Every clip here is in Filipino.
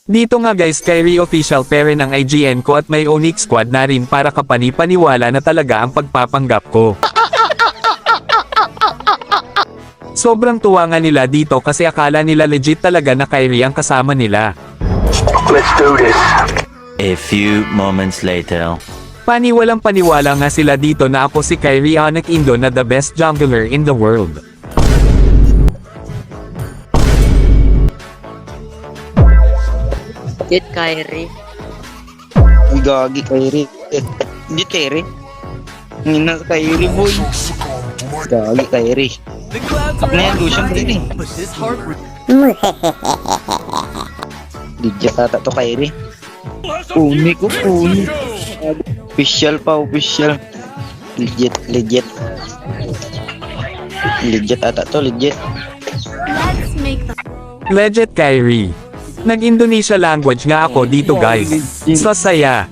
Dito nga guys, Kyrie official pere ng IGN ko at may Onyx squad na rin para kapani-paniwala na talaga ang pagpapanggap ko. Sobrang tuwa nga nila dito kasi akala nila legit talaga na Kyrie ang kasama nila. Let's do this. A few moments later. Paniwalang paniwala nga sila dito na ako si Kyrie Onyx Indo na the best jungler in the world. Get Kyrie. Gagi Kyrie. Hindi Kyrie. Ngina Kyrie boy. Gagi Kyrie. Up na yan, Lucian pa rin eh. Legit ata to Kyrie. Uni ko, uni. Official pa, official. Legit, legit. Legit ata to, legit. Legit Kyrie. Nag-Indonesia language nga ako dito guys. So saya.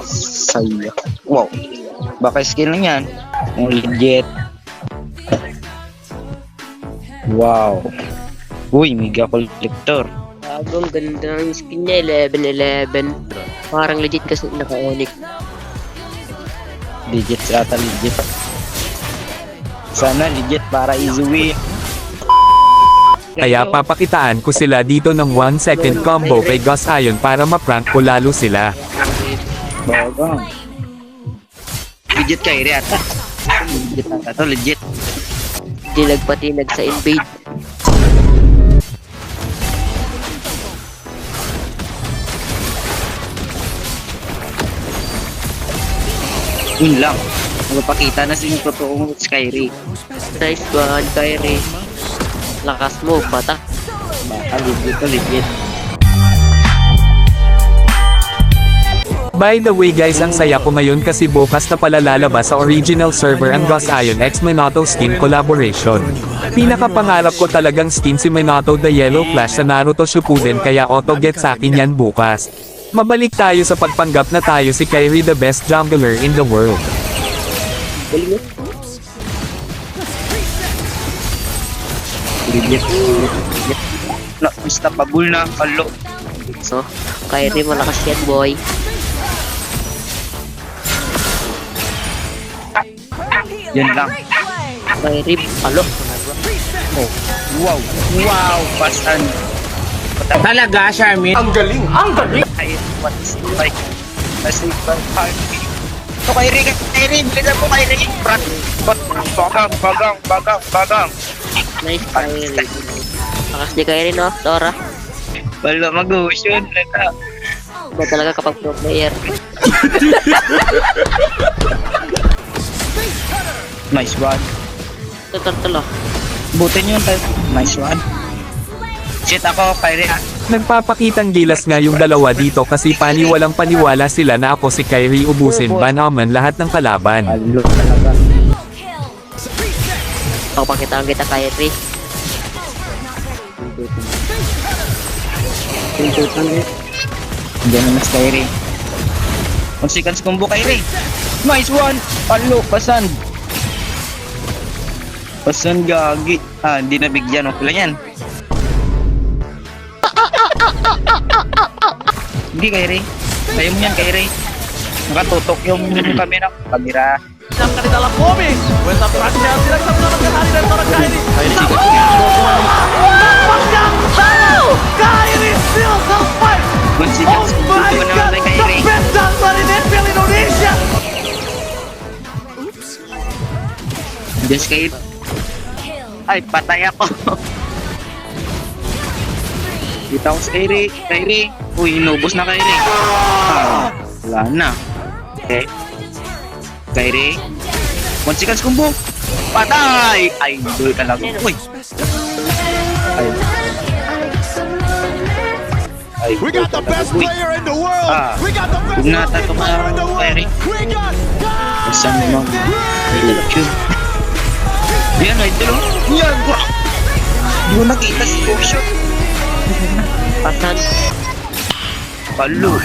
Saya. Wow. Baka skill lang yan. Legit. Wow. Uy, mega collector. Bagong ganda ng skin niya, 11-11. Parang legit kasi naka-onyx. Legit ata, legit. Sana legit para easy win. Kaya papakitaan ko sila dito ng 1 second combo kay Gus Ion para ma-prank ko lalo sila. Bagang. Legit Kyrie ata. Legit ata to, legit. Dilag-patinag sa invade. Yun lang. Magpapakita na sa totoong Kyrie. Nice one, Kyrie. Lakas mo, bata. Baka legit to, legit. By the way guys, ang saya ko ngayon kasi bukas na pala lalabas sa original server ang Gus Ion x Minato skin collaboration. Pinakapangarap ko talagang skin si Minato the Yellow Flash sa Naruto Shippuden kaya auto get sa akin yan bukas. Mabalik tayo sa pagpanggap na tayo si Kyrie the best jungler in the world. Legit. Legit. Na, unstoppable na. Alo. So, Kyrie malakas yan, boy. Yan lang. Kyrie, alo. Oh. Wow. Wow. Pasan. Talaga, Charmin? Ang galing! Ang galing! Ay, what is it like? Kasi party. So, Kyrie, bilisan mo Kyrie. Bagang. Nice, Kyrie. Lakas ni Kyrie, no? Dora. Wala mag-uus yun. Ba talaga kapag pro player. Nice one. Tulo. Butin yun. Nice one. Shit ako, Kyrie. Nagpapakitang gilas nga yung dalawa dito kasi paniwalang paniwala sila na ako si Kyrie ubusin ba naman lahat ng kalaban. Alo talaga. Pakitaan kita, Kyrie. Diyan na mas Kyrie. 1 seconds combo Kyrie. Nice one. Alo, pasan. Pasan gagi. Ah, hindi nabigyan. Okay lang yan. Hindi Kyrie. Kaya mo yan Kyrie. Nakatutok yung kamera. Ang kanila Kobe! Kwenta Francia, sinagsabi na magkahali ng Tora Kyrie! Kyrie steals the fight! 1 seconds Oh combo my naman God! kay The Kyrie. best jungler in NFL Indonesia! Just Kyrie. Ay, patay ako. Kita ko si Kyrie. Uy, inubos na Kyrie. Ah, wala na. Okay. Kyrie. 1 seconds combo. Patay! Ay, idol talaga. Uy. Ay, We got the best uy. player in the world. Ah, We got the best huwag na tayo player in the world. Kyrie. We got Saan mo? Yan, idol. Yan, bro. Hindi ko nakita si Potion. Pasan. Palo.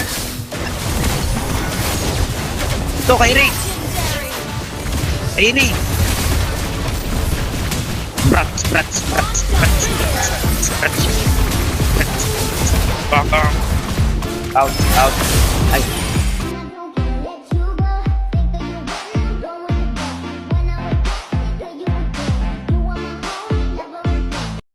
Ito, Kyrie. Kyrie. Brats. Out, out. Ay,